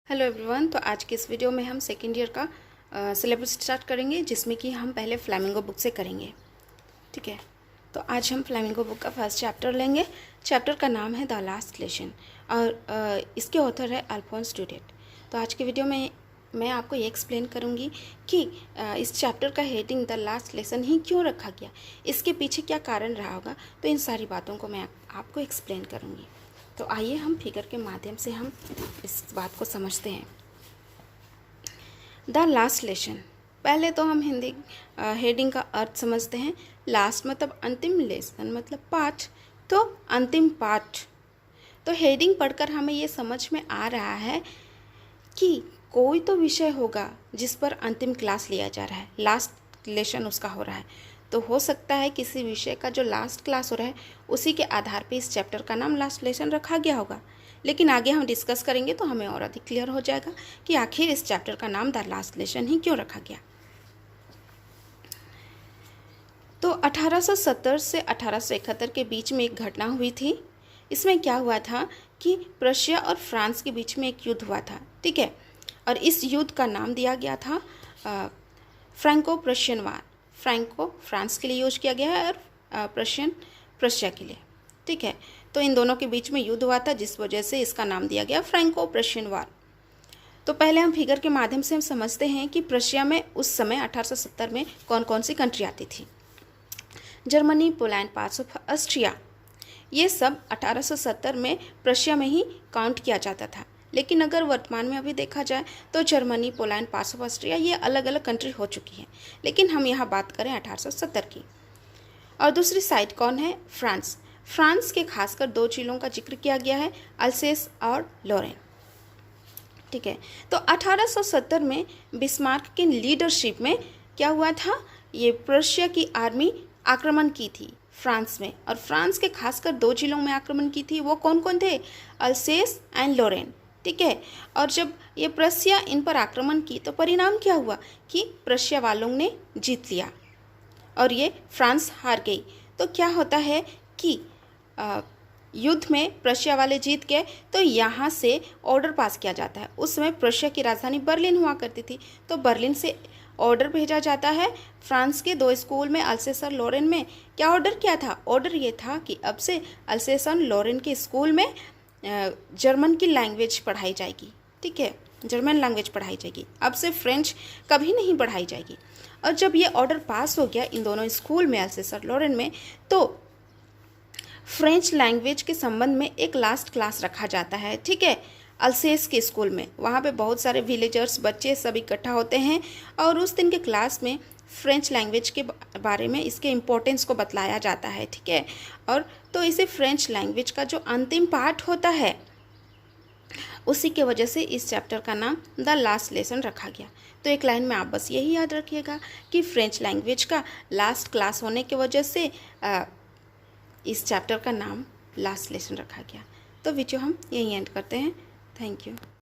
Hello everyone. तो आज के इस वीडियो में हम सेकेंड ईयर का सिलेबस स्टार्ट करेंगे, जिसमें कि हम पहले फ्लैमिंगो बुक से करेंगे। ठीक है, तो आज हम फ्लैमिंगो बुक का फर्स्ट चैप्टर लेंगे। चैप्टर का नाम है द लास्ट लेसन और इसके ऑथर है अल्फोंस ड्यूडेट। तो आज के वीडियो में मैं आपको ये एक्सप्लेन करूँगी कि इस चैप्टर का हेडिंग द लास्ट लेसन ही क्यों रखा गया, इसके पीछे क्या कारण रहा होगा। तो इन सारी बातों को मैं आपको एक्सप्लेन करूँगी। तो आइए हम फिगर के माध्यम से हम इस बात को समझते हैं। द लास्ट लेसन, पहले तो हम हिंदी हेडिंग का अर्थ समझते हैं। लास्ट मतलब अंतिम, लेसन मतलब पाठ, तो अंतिम पाठ। तो हेडिंग पढ़कर हमें ये समझ में आ रहा है कि कोई तो विषय होगा जिस पर अंतिम क्लास लिया जा रहा है, लास्ट लेसन उसका हो रहा है। तो हो सकता है किसी विषय का जो लास्ट क्लास हो रहा है उसी के आधार पे इस चैप्टर का नाम लास्ट लेसन रखा गया होगा। लेकिन आगे हम डिस्कस करेंगे तो हमें और अधिक क्लियर हो जाएगा कि आखिर इस चैप्टर का नाम द लास्ट लेसन ही क्यों रखा गया। तो 1870 से 1871 के बीच में एक घटना हुई थी। इसमें क्या हुआ था कि प्रशिया और फ्रांस के बीच में एक युद्ध हुआ था। ठीक है, और इस युद्ध का नाम दिया गया था फ्रैंको प्रशियन वार। फ्रैंको फ्रांस के लिए यूज किया गया है और प्रशियन प्रशिया के लिए। ठीक है, तो इन दोनों के बीच में युद्ध हुआ था, जिस वजह से इसका नाम दिया गया फ्रैंको प्रशियन वार। तो पहले हम फिगर के माध्यम से हम समझते हैं कि प्रशिया में उस समय 1870 में कौन कौन सी कंट्री आती थी। Germany, Poland, parts of Austria, ये सब 1870 में प्रशिया में ही काउंट किया जाता था। लेकिन अगर वर्तमान में अभी देखा जाए तो Germany, Poland, parts of Austria ये अलग अलग कंट्री हो चुकी हैं। लेकिन हम यहाँ बात करें 1870 की। और दूसरी साइड कौन है? फ्रांस। फ्रांस के खासकर दो जिलों का जिक्र किया गया है, अल्सेस और लोरेन। ठीक है, तो 1870 में बिस्मार्क की लीडरशिप में क्या हुआ था, ये प्रशिया की आर्मी आक्रमण की थी फ्रांस में, और फ्रांस के खासकर दो जिलों में आक्रमण की थी। वो कौन कौन थे? अल्सेस एंड लोरेन। ठीक है, और जब ये प्रशिया इन पर आक्रमण की तो परिणाम क्या हुआ कि प्रशिया वालों ने जीत लिया और ये फ्रांस हार गई। तो क्या होता है कि युद्ध में प्रशिया वाले जीत गए, तो यहाँ से ऑर्डर पास किया जाता है। उस समय प्रशिया की राजधानी बर्लिन हुआ करती थी, तो बर्लिन से ऑर्डर भेजा जाता है फ्रांस के दो स्कूल में, अल्सेस और लोरेन में। क्या ऑर्डर किया था? ऑर्डर ये था कि अब से अल्सेस और लोरेन के स्कूल में जर्मन की लैंग्वेज पढ़ाई जाएगी। ठीक है, जर्मन लैंग्वेज पढ़ाई जाएगी, अब से फ्रेंच कभी नहीं पढ़ाई जाएगी। और जब ये ऑर्डर पास हो गया इन दोनों स्कूल में, अल्सेस और लोरेन में, तो फ्रेंच लैंग्वेज के संबंध में एक लास्ट क्लास रखा जाता है। ठीक है, अल्सेस के स्कूल में, वहाँ पे बहुत सारे विलेजर्स बच्चे सब इकट्ठा होते हैं और उस दिन के क्लास में फ्रेंच लैंग्वेज के बारे में, इसके इम्पोर्टेंस को बतलाया जाता है। ठीक है, और तो इसे फ्रेंच लैंग्वेज का जो अंतिम पार्ट होता है उसी के वजह से इस चैप्टर का नाम द लास्ट लेसन रखा गया। तो एक लाइन में आप बस यही याद रखिएगा कि फ्रेंच लैंग्वेज का लास्ट क्लास होने की वजह से इस चैप्टर का नाम लास्ट लेसन रखा गया। तो वीडियो हम यहीं एंड करते हैं। Thank you.